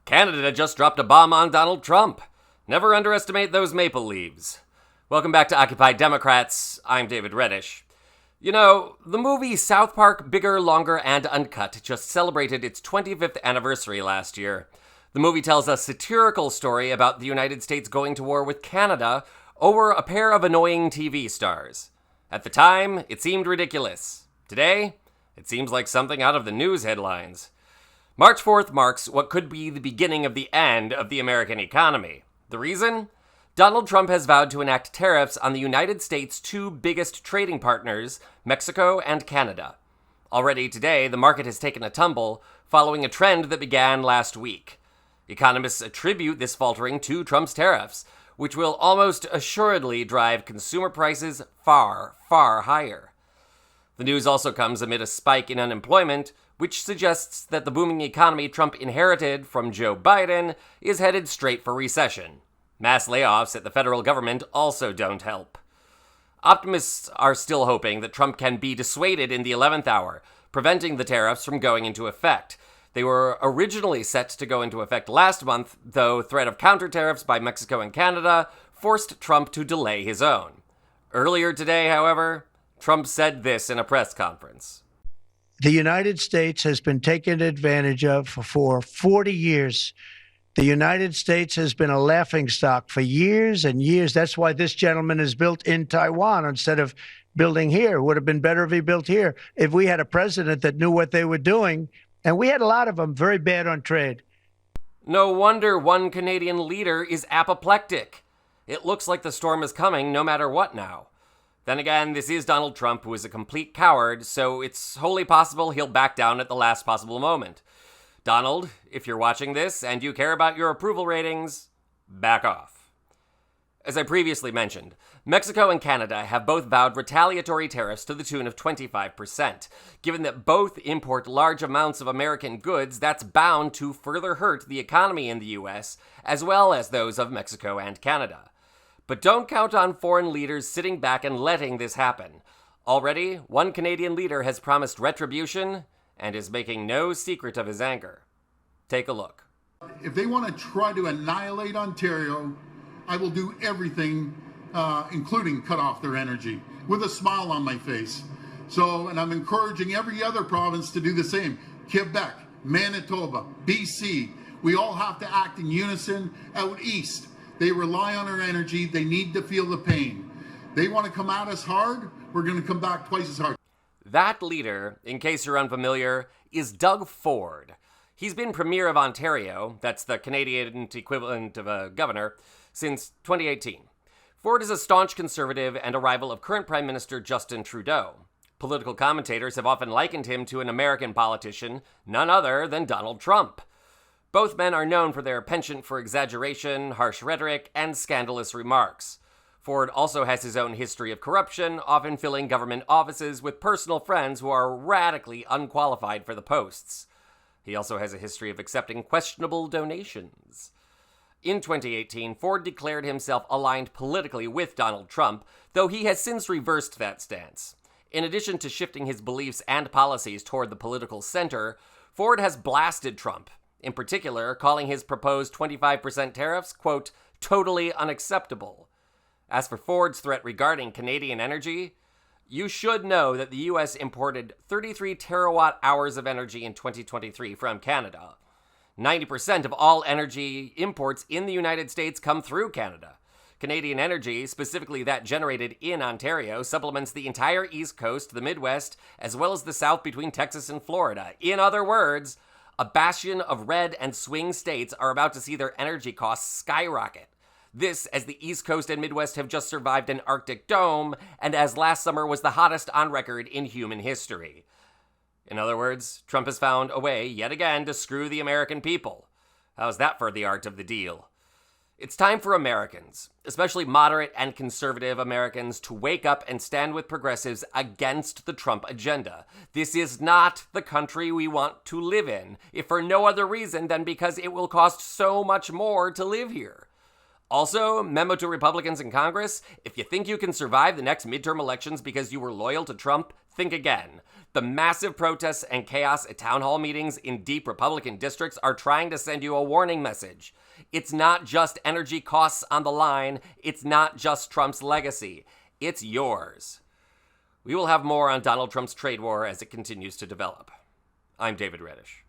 Canada just dropped a bomb on Donald Trump. Never underestimate those maple leaves. Welcome back to Occupy Democrats. I'm David Reddish. You know, the movie South Park Bigger, Longer, and Uncut just celebrated its 25th anniversary last year. The movie tells a satirical story about the United States going to war with Canada over a pair of annoying TV stars. At the time, it seemed ridiculous. Today, it seems like something out of the news headlines. March 4th marks what could be the beginning of the end of the American economy. The reason? Donald Trump has vowed to enact tariffs on the United States' two biggest trading partners, Mexico and Canada. Already today, the market has taken a tumble, following a trend that began last week. Economists attribute this faltering to Trump's tariffs, which will almost assuredly drive consumer prices far, far higher. The news also comes amid a spike in unemployment, which suggests that the booming economy Trump inherited from Joe Biden is headed straight for recession. Mass layoffs at the federal government also don't help. Optimists are still hoping that Trump can be dissuaded in the 11th hour, preventing the tariffs from going into effect. They were originally set to go into effect last month, though threat of counter tariffs by Mexico and Canada forced Trump to delay his own. Earlier today, however, Trump said this in a press conference. The United States has been taken advantage of for 40 years. The United States has been a laughingstock for years and years. That's why this gentleman is built in Taiwan instead of building here. It would have been better if he built here. If we had a president that knew what they were doing, and we had a lot of them very bad on trade. No wonder one Canadian leader is apoplectic. It looks like the storm is coming no matter what now. Then again, this is Donald Trump, who is a complete coward, so it's wholly possible he'll back down at the last possible moment. Donald, if you're watching this and you care about your approval ratings, back off. As I previously mentioned, Mexico and Canada have both vowed retaliatory tariffs to the tune of 25%. Given that both import large amounts of American goods, that's bound to further hurt the economy in the U.S., as well as those of Mexico and Canada. But don't count on foreign leaders sitting back and letting this happen. Already, one Canadian leader has promised retribution and is making no secret of his anger. Take a look. If they want to try to annihilate Ontario, I will do everything, including cut off their energy, with a smile on my face. And I'm encouraging every other province to do the same. Quebec, Manitoba, BC, we all have to act in unison. Out east, they rely on our energy. They need to feel the pain. They want to come at us hard. We're going to come back twice as hard. That leader, in case you're unfamiliar, is Doug Ford. He's been Premier of Ontario, that's the Canadian equivalent of a governor, since 2018. Ford is a staunch conservative and a rival of current Prime Minister Justin Trudeau. Political commentators have often likened him to an American politician, none other than Donald Trump. Both men are known for their penchant for exaggeration, harsh rhetoric, and scandalous remarks. Ford also has his own history of corruption, often filling government offices with personal friends who are radically unqualified for the posts. He also has a history of accepting questionable donations. In 2018, Ford declared himself aligned politically with Donald Trump, though he has since reversed that stance. In addition to shifting his beliefs and policies toward the political center, Ford has blasted Trump, in particular calling his proposed 25% tariffs, quote, totally unacceptable. As for Ford's threat regarding Canadian energy, you should know that the U.S. imported 33 terawatt-hours of energy in 2023 from Canada. 90% of all energy imports in the United States come through Canada. Canadian energy, specifically that generated in Ontario, supplements the entire East Coast, the Midwest, as well as the South between Texas and Florida. In other words, a bastion of red and swing states are about to see their energy costs skyrocket. This, as the East Coast and Midwest have just survived an Arctic dome, and as last summer was the hottest on record in human history. In other words, Trump has found a way, yet again, to screw the American people. How's that for the art of the deal? It's time for Americans, especially moderate and conservative Americans, to wake up and stand with progressives against the Trump agenda. This is not the country we want to live in, if for no other reason than because it will cost so much more to live here. Also, memo to Republicans in Congress, if you think you can survive the next midterm elections because you were loyal to Trump, think again. The massive protests and chaos at town hall meetings in deep Republican districts are trying to send you a warning message. It's not just energy costs on the line. It's not just Trump's legacy. It's yours. We will have more on Donald Trump's trade war as it continues to develop. I'm David Reddish.